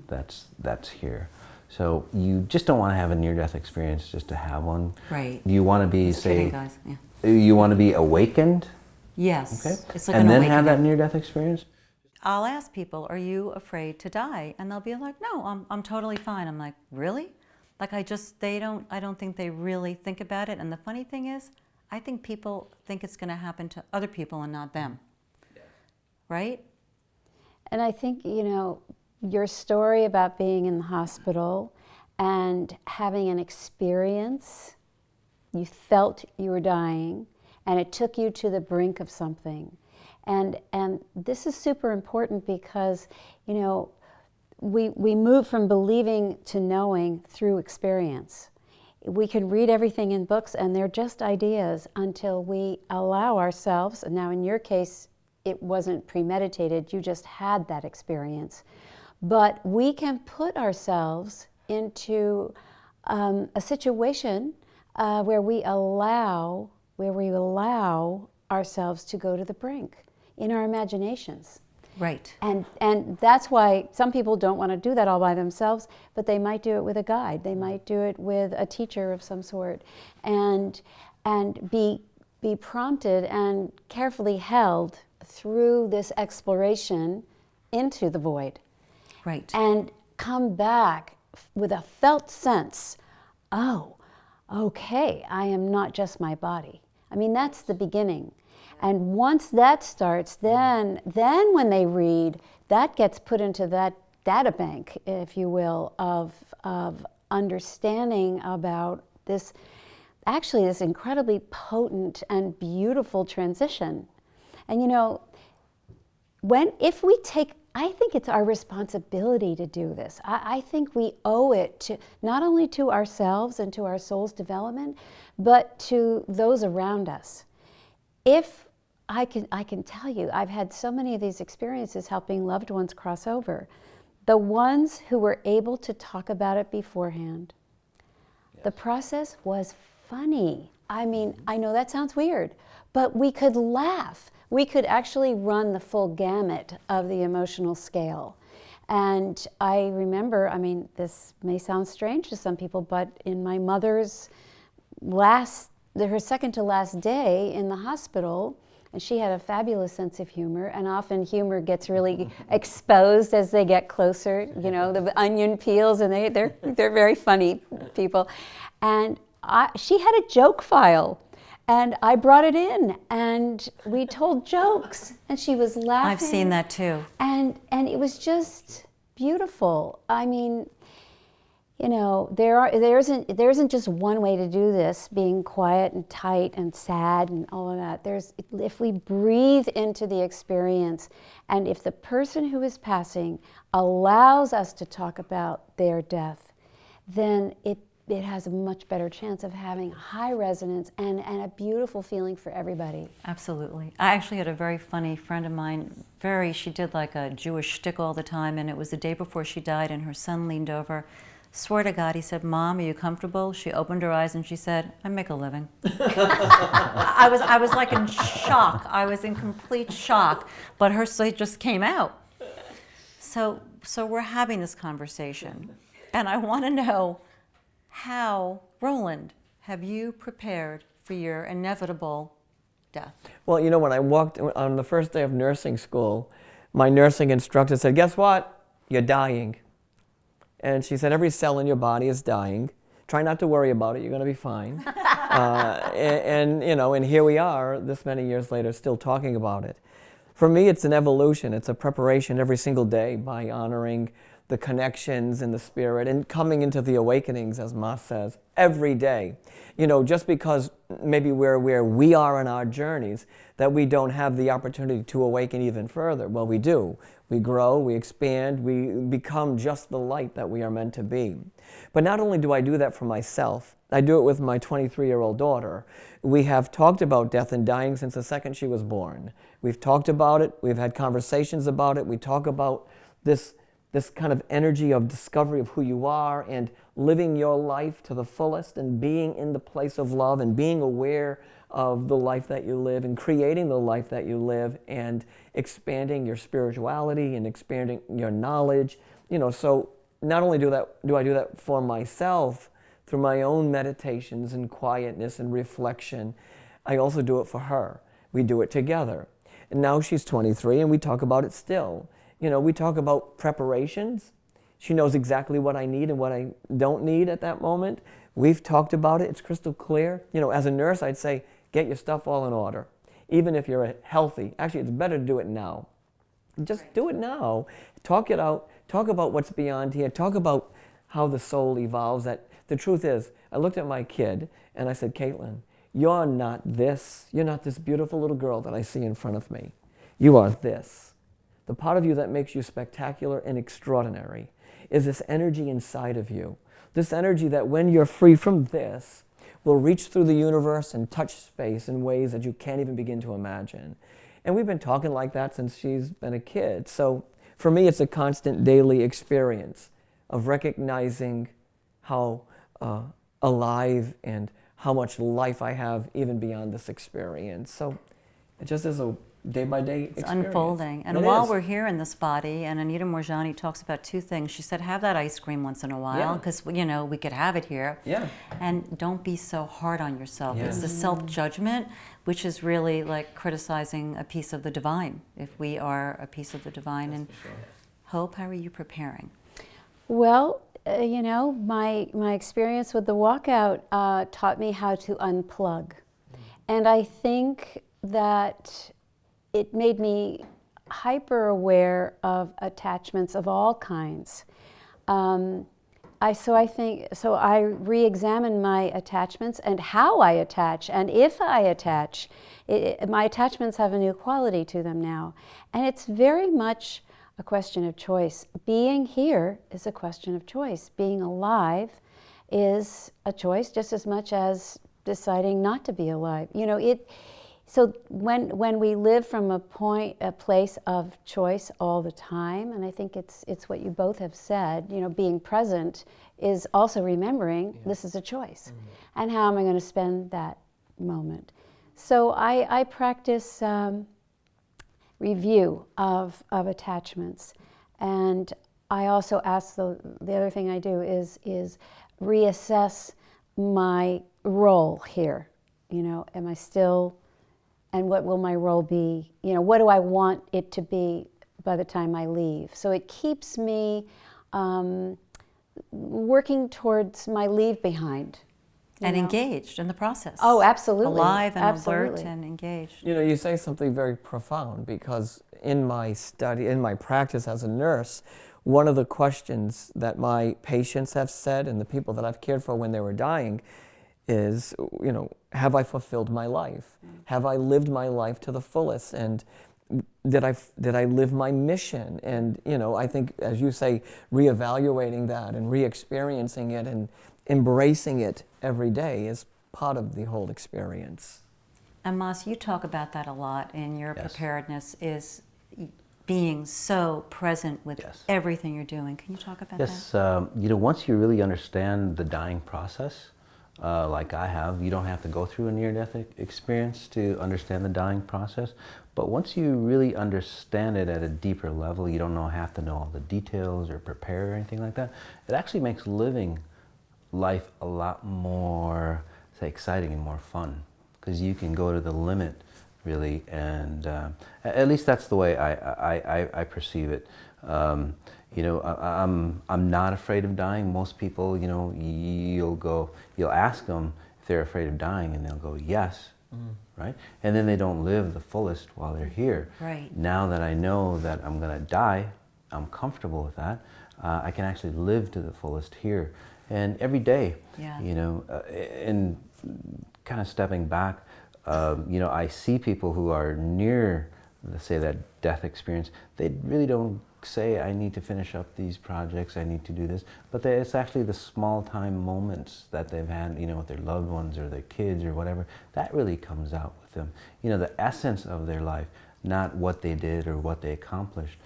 that's here. So you just don't want to have a near-death experience just to have one. Right. You want to be, Just kidding, guys. Yeah. You want to be awakened. Yes. Okay. It's like and an then awakening. have that near-death experience. I'll ask people, are you afraid to die? And they'll be like, no, I'm totally fine. I'm like, really? Like I don't think they really think about it. And the funny thing is, I think people think it's going to happen to other people and not them. Yeah. Right? And I think, your story about being in the hospital and having an experience, you felt you were dying, and it took you to the brink of something. And this is super important because, we move from believing to knowing through experience. We can read everything in books and they're just ideas until we allow ourselves, and now in your case, it wasn't premeditated, you just had that experience. But we can put ourselves into a situation where we allow ourselves to go to the brink in our imaginations. Right. And that's why some people don't want to do that all by themselves, but they might do it with a guide. They might do it with a teacher of some sort, and be prompted and carefully held through this exploration into the void. Right. And come back with a felt sense, oh, okay, I am not just my body. I mean, that's the beginning. And once that starts, then when they read, that gets put into that data bank, if you will, of understanding about this incredibly potent and beautiful transition. And if we take, I think it's our responsibility to do this. I think we owe it to not only to ourselves and to our soul's development, but to those around us. If I can tell you, I've had so many of these experiences helping loved ones cross over. The ones who were able to talk about it beforehand. Yes. The process was funny. I mean, I know that sounds weird, but we could laugh. We could actually run the full gamut of the emotional scale. And I remember, this may sound strange to some people, but in my mother's her second to last day in the hospital, and she had a fabulous sense of humor, and often humor gets really exposed as they get closer, the onion peels, and they're very funny people. And she had a joke file, and I brought it in, and we told jokes, and she was laughing. I've seen that too. And it was just beautiful. I mean, there isn't just one way to do this, being quiet and tight and sad and all of that. If we breathe into the experience, and if the person who is passing allows us to talk about their death, then it has a much better chance of having high resonance and a beautiful feeling for everybody. Absolutely. I actually had a very funny friend of mine, she did like a Jewish shtick all the time, and it was the day before she died, and her son leaned over, swear to God, he said, "Mom, are you comfortable?" She opened her eyes and she said, "I make a living." I was like in shock. I was in complete shock, but her slate just came out. So we're having this conversation, and I want to know, how, Roland, have you prepared for your inevitable death? Well, you know, when I walked on the first day of nursing school, my nursing instructor said, "Guess what? You're dying." And she said, "Every cell in your body is dying. Try not to worry about it. You're going to be fine." You know, and here we are, this many years later, still talking about it. For me, it's an evolution. It's a preparation every single day by honoring the connections in the spirit and coming into the awakenings, as Ma says, every day. You know, just because maybe we're where we are in our journeys, that we don't have the opportunity to awaken even further. Well, we do. We grow, we expand, we become just the light that we are meant to be. But not only do I do that for myself, I do it with my 23-year-old daughter. We have talked about death and dying since the second she was born. We've talked about it, we've had conversations about it, we talk about this kind of energy of discovery of who you are and living your life to the fullest and being in the place of love and being aware of the life that you live and creating the life that you live and expanding your spirituality and expanding your knowledge. You know, so not only do I do that for myself through my own meditations and quietness and reflection, I also do it for her. We do it together. And now she's 23 and we talk about it still. You know, we talk about preparations. She knows exactly what I need and what I don't need at that moment. We've talked about it. It's crystal clear. You know, as a nurse, I'd say, get your stuff all in order. Even if you're healthy. Actually, it's better to do it now. Just do it now. Talk it out. Talk about what's beyond here. Talk about how the soul evolves. That the truth is, I looked at my kid and I said, "Caitlin, you're not this. You're not this beautiful little girl that I see in front of me. You are this. The part of you that makes you spectacular and extraordinary is this energy inside of you. This energy that when you're free from this will reach through the universe and touch space in ways that you can't even begin to imagine." And we've been talking like that since she's been a kid. So for me, it's a constant daily experience of recognizing how alive and how much life I have even beyond this experience. So it just is a day-by-day experience. Unfolding. And It while is. we're here in this body, and Anita Moorjani talks about two things. She said, have that ice cream once in a while, because, you know, we could have it here. Yeah. And don't be so hard on yourself. Yeah. It's the self-judgment, which is really like criticizing a piece of the divine, if we are a piece of the divine. That's And for sure. Hope, how are you preparing? Well, you know, my experience with the walkout taught me how to unplug. And I think that it made me hyper aware of attachments of all kinds. I re-examined my attachments and how I attach, and if I attach, my attachments have a new quality to them now. And it's very much a question of choice. Being here is a question of choice. Being alive is a choice just as much as deciding not to be alive. You know, so when we live from a place of choice all the time, and I think it's what you both have said, you know, being present is also remembering this is a choice. Mm-hmm. And how am I going to spend that moment? So I practice review of attachments, and I also ask the other thing I do is reassess my role here. You know, am I still, and what will my role be? You know, what do I want it to be by the time I leave? So it keeps me working towards my leave behind. And engaged in the process. Oh, absolutely. Alive and absolutely. alert and engaged. You know, you say something very profound, because in my study, in my practice as a nurse, one of the questions that my patients have said and the people that I've cared for when they were dying is, you know, have I fulfilled my life? Have I lived my life to the fullest? And did I live my mission? And I think, as you say, reevaluating that and re-experiencing it and embracing it every day is part of the whole experience. And Mas, you talk about that a lot in your Yes. preparedness, is being so present with Yes. everything you're doing. Can you talk about Yes, once you really understand the dying process, like I have, you don't have to go through a near-death experience to understand the dying process. But once you really understand it at a deeper level, you don't have to know all the details or prepare or anything like that. It actually makes living life a lot more, say, exciting and more fun, because you can go to the limit, really, and at least that's the way I perceive it. I'm not afraid of dying. Most people, you'll ask them if they're afraid of dying, and they'll go, yes, right? And then they don't live the fullest while they're here. Right. Now that I know that I'm going to die, I'm comfortable with that. I can actually live to the fullest here. And every day, Yeah. and kind of stepping back, I see people who are near, let's say, that death experience. They really don't say, I need to finish up these projects, I need to do this. But it's actually the small time moments that they've had, with their loved ones or their kids or whatever, that really comes out with them. The essence of their life, not what they did or what they accomplished.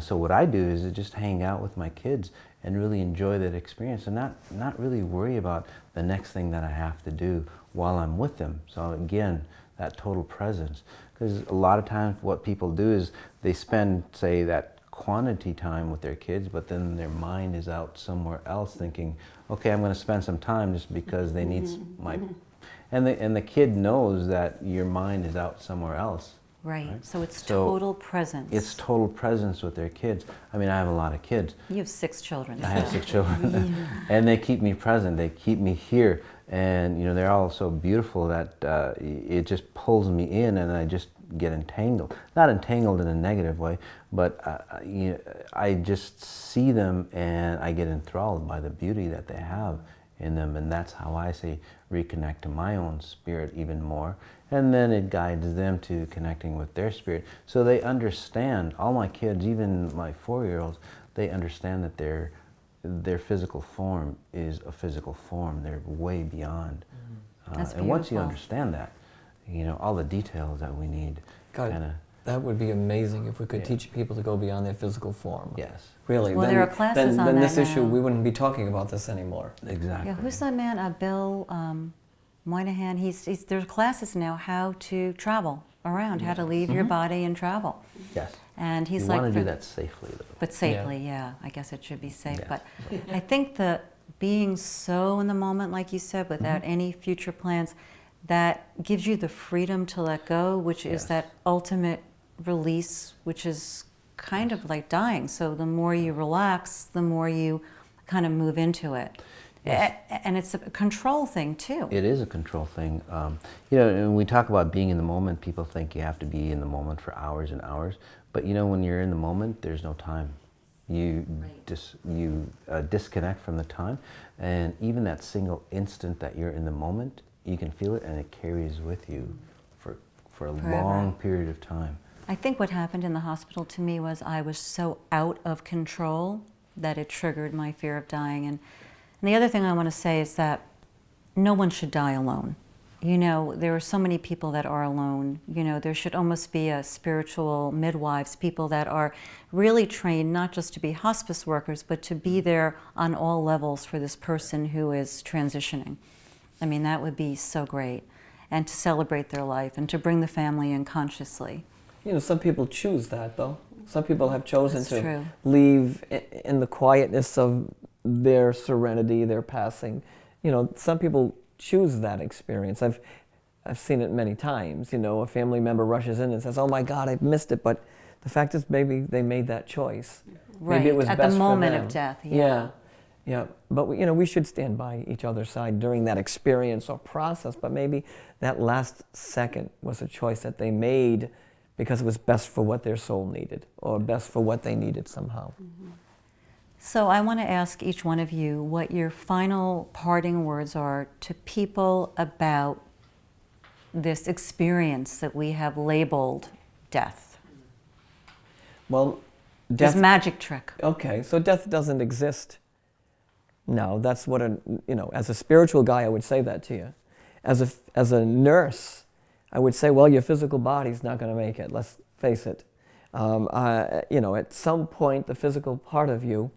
So what I do is just hang out with my kids and really enjoy that experience, and not really worry about the next thing that I have to do while I'm with them. So again, that total presence. Because a lot of times what people do is they spend, say, that quantity time with their kids, but then their mind is out somewhere else thinking, okay, I'm going to spend some time just because they need my... And the kid knows that your mind is out somewhere else. Right. So it's So total presence. It's total presence with their kids. I mean, I have a lot of kids. You have 6 children. I have 6 children. And they keep me present. They keep me here. And, they're all so beautiful that it just pulls me in, and I just get entangled. Not entangled in a negative way, but I just see them and I get enthralled by the beauty that they have in them. And that's how I say reconnect to my own spirit even more. And then it guides them to connecting with their spirit. So they understand, all my kids, even my 4-year-olds, they understand that their physical form is a physical form. They're way beyond. That's and once you beautiful. understand that, all the details that we need, God, that would be amazing if we could teach people to go beyond their physical form. Yes. Really. Well, then, there are classes on then that this issue, now. we wouldn't be talking about this anymore. Exactly. Yeah, who's that man? Bill Moynihan. There's classes now how to travel around, how to leave your body and travel. Yes. And he's You like, want to do that safely, though. but safely, yeah. I guess it should be safe. Yes. But I think that being so in the moment, like you said, without any future plans, that gives you the freedom to let go, which is Yes. that ultimate release, which is kind of like dying. So the more you relax, the more you kind of move into it. Yes. And it's a control thing too. It is a control thing. When we talk about being in the moment, people think you have to be in the moment for hours and hours. But when you're in the moment, there's no time. You disconnect from the time, and even that single instant that you're in the moment, you can feel it, and it carries with you for a Forever. long period of time. I think what happened in the hospital to me was I was so out of control that it triggered my fear of dying. And the other thing I want to say is that no one should die alone. There are so many people that are alone. There should almost be a spiritual midwives, people that are really trained not just to be hospice workers, but to be there on all levels for this person who is transitioning. I mean, that would be so great. And to celebrate their life and to bring the family in consciously. Some people choose that, though. Some people have chosen That's to true. leave in the quietness of their serenity, their passing. Some people choose that experience. I've seen it many times. A family member rushes in and says, "Oh my God, I've missed it," but the fact is, maybe they made that choice. Right, Maybe it was at best the for moment them. of death. Yeah. But we should stand by each other's side during that experience or process. But maybe that last second was a choice that they made because it was best for what their soul needed, or best for what they needed somehow. So I want to ask each one of you what your final parting words are to people about this experience that we have labeled death. Well, This magic trick. Okay, so death doesn't exist. No, that's what as a spiritual guy, I would say that to you. As a nurse, I would say, well, your physical body's not going to make it. Let's face it. At some point, the physical part of you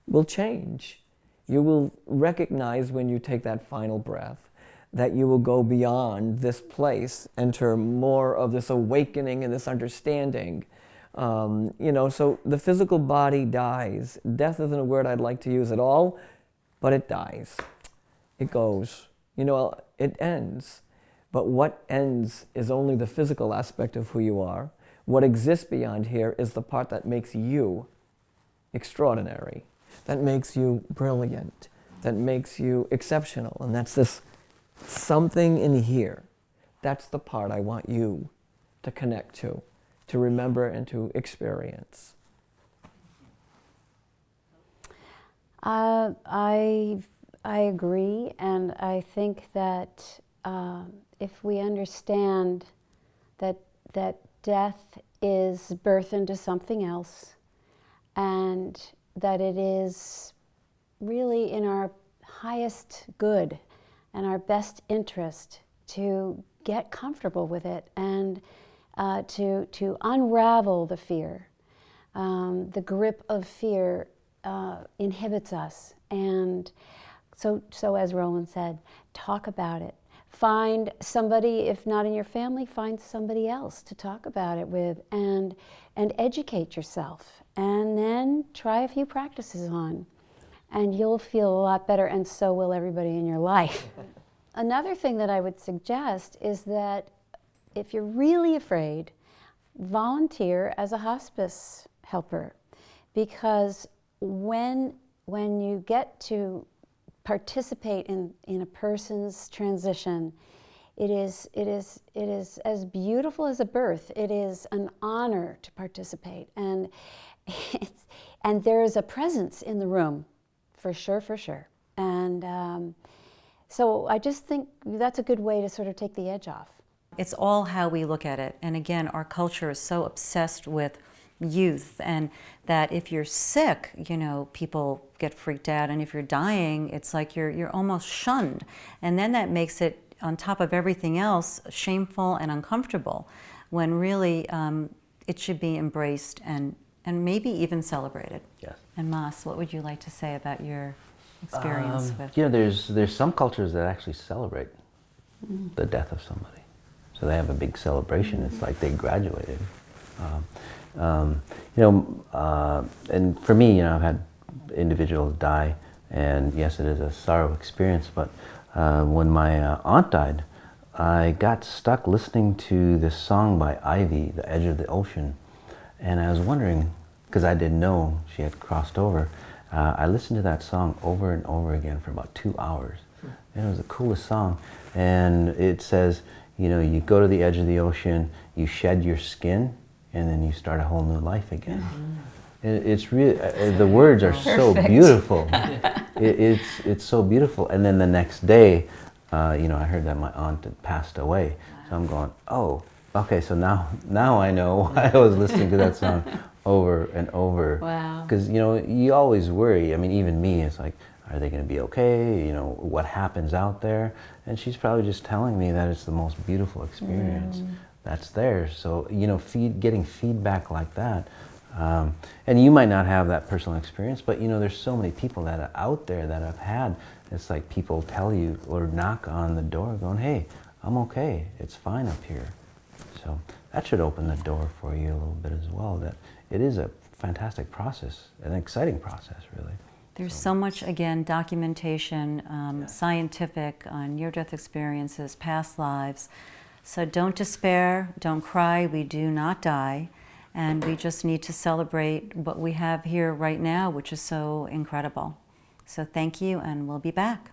will change. You will recognize when you take that final breath that you will go beyond this place, enter more of this awakening and this understanding. So the physical body dies. Death isn't a word I'd like to use at all, but it dies. It goes. It ends. But what ends is only the physical aspect of who you are. What exists beyond here is the part that makes you extraordinary, that makes you brilliant, that makes you exceptional. And that's this something in here. That's the part I want you to connect to remember and to experience. I agree, and I think that if we understand that death is birth into something else, and that it is really in our highest good and our best interest to get comfortable with it and to unravel the fear. The grip of fear inhibits us, and so as Roland said, talk about it. Find somebody, if not in your family, find somebody else to talk about it with, and educate yourself, and then try a few practices on, and you'll feel a lot better, and so will everybody in your life. Another thing that I would suggest is that if you're really afraid, volunteer as a hospice helper, because when you get to participate in a person's transition, it is as beautiful as a birth. It is an honor to participate, and there is a presence in the room, for sure. And so I just think that's a good way to sort of take the edge off. It's all how we look at it. And again, our culture is so obsessed with youth, and that if you're sick, people get freaked out, and if you're dying, it's like you're almost shunned. And then that makes it, on top of everything else, shameful and uncomfortable, when really it should be embraced and maybe even celebrated. Yes. And Mas, what would you like to say about your experience with? There's some cultures that actually celebrate the death of somebody. So they have a big celebration. It's like they graduated. And for me, I've had individuals die, and yes, it is a sorrow experience, but when my aunt died, I got stuck listening to this song by Ivy, The Edge of the Ocean, and I was wondering, because I didn't know she had crossed over, I listened to that song over and over again for about 2 hours, and it was the coolest song. And it says, you go to the edge of the ocean, you shed your skin, and then you start a whole new life again. It's really, the words are so beautiful. It's so beautiful. And then the next day, I heard that my aunt had passed away. So I'm going, oh, okay, so now I know why I was listening to that song over and over. Wow. Because, you always worry. I mean, even me, it's like, are they going to be okay? What happens out there? And she's probably just telling me that it's the most beautiful experience that's there. So, getting feedback like that. And you might not have that personal experience, but there's so many people that are out there that have had, it's like people tell you or knock on the door going, hey, I'm okay, it's fine up here. So that should open the door for you a little bit as well, that it is a fantastic process, an exciting process, really. There's so much, again, documentation, scientific, on near-death experiences, past lives. So don't despair, don't cry, we do not die. And we just need to celebrate what we have here right now, which is so incredible. So thank you, and we'll be back.